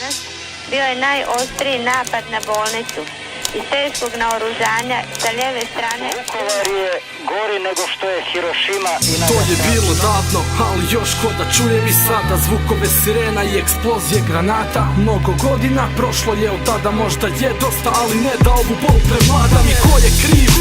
danas bio je najostriji napad na bolnicu iz teškog naoružanja sa lijeve strane. Vukovar je gori nego što je Hirošima i Nagasaki. To je bilo davno, ali još ko da čujem i sada zvukove sirena i eksplozije granata. Mnogo godina prošlo je od tada, možda je dosta, ali ne da ovu bol prevladam. I ko je kriv?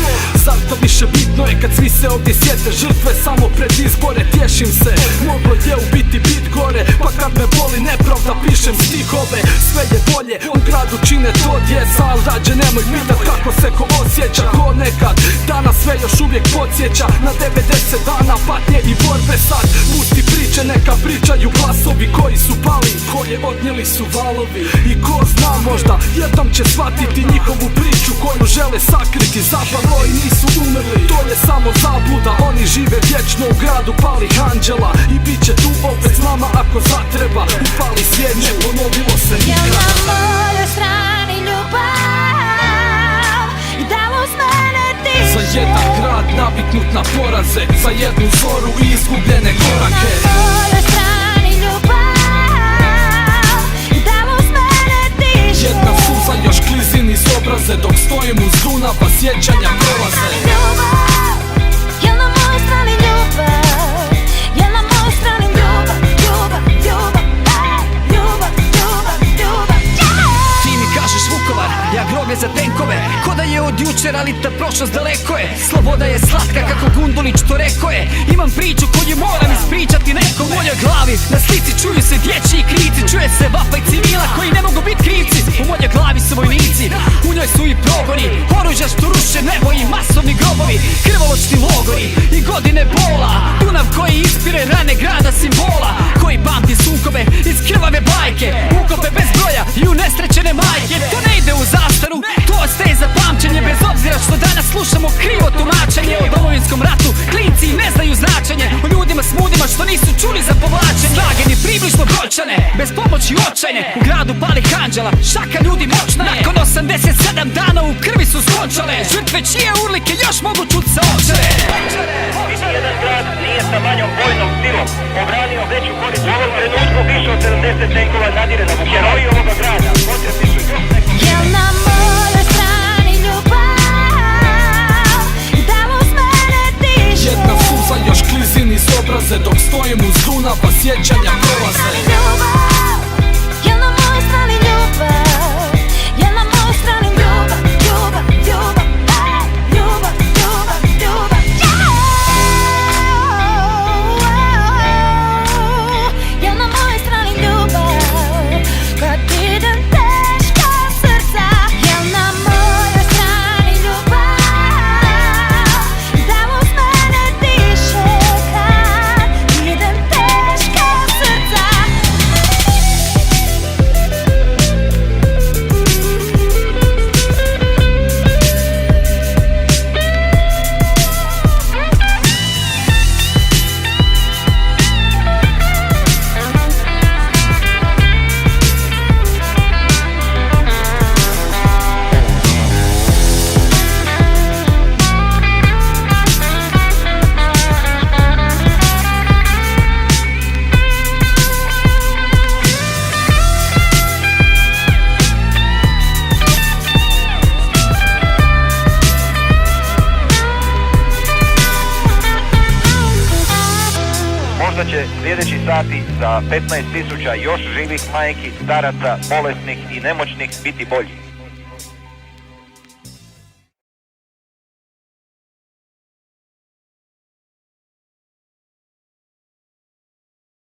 Zato više bitno je kad svi se ovdje sjete žrtve samo pred izbore. Tješim se, moglo je u biti bit gore, pa kad me boli nepravda pišem stihove. Sve je bolje, u gradu čine to djeca, al rađe nemoj pitat kako se ko osjeća. Ko nekad, danas sve još uvijek podsjeća na 90 dana patnje i borbe. Sad pusti priče, neka pričaju glasovi koji su pali, koje odnijeli su valovi. I ko zna, možda jednom će shvatiti njihovu priču koju žele sakriti. Zapravo i nisu umrli, to je samo zabluda. Oni žive vječno u gradu palih anđela i bit će tu opet s nama ako zatreba. Upali svijeće, ponovilo se nikad. Jel na mojoj strani ljubav i da li uz mene ti Za jedan grad naviknut na poraze, za jednu zoru i izgubljene korake. Na mojoj strani ljubav i da li uz mene diše. Jedna suza još klizi niz obraze dok stojim uz Dunava, sjećanja prolaze. Ljubav, jel na mojoj strani ljubav, jel na mojoj strani ljubav, ljubav, ljubav, ljubav, ljubav, ljubav, Ti mi kažeš Vukovar, ja groblje za tenkove. Ko da je od jučer, ali ta prošlost daleko je. Sloboda je slatka kako Gundulić to rekao je. Imam priču koju moram ispričati nekom u mojoj glavi. Na slici čuju se dječji krici, čuje se vapaj civila koji ne mogu biti krivci. U mojoj glavi su vojnici, u njoj su i progoni, oružja što ruše nebo i masovni grobovi, krvoločni logori i godine bola. Dunav koji ispire rane grada simbola, koji pamti sukobe iz krvave bajke, ukope bez broja i unesrećene majke. To ne ide u zastaru, to ostaje za pamćenje, bez obzira što danas slušamo krivo tumačenje. O domovinskom ratu klinci ne znaju značenje, o ljudima s mudima što nisu čuli za povlačenje. Snageni približno brojčane, bez pomoći očajne, u gradu palih anđela, šaka ljudi moćna je. Nakon 87 dana u krvi su skončale, žrtve čije urlike još mogu čut sa Ovčare. Niti jedan grad nije sa manjom vojnom silom obranio veću korist. U ovom trenutku više od 70 tenkova nadire na Vukovar. Heroji ovoga grada potrebni su još neko. jel na mojoj strani ljubav i da li uz mene diše. Jedna suza još klizi niz obraze dok stojim uz Dunava, sjećanja prolaze. Ljubav, jel na mojoj strani ljubav, jel na mojoj strani ljubav, ljubav, ljubav, ljubav, ljubav, ljubav, jel na mojoj strani ljubav, kad idem teško srca. Jel na mojoj strani ljubav, da li uz mene diše kad idem teško srca. Možda će sljedeći sati za 15.000 još živih majki, staraca, bolesnih i nemoćnih biti bolji.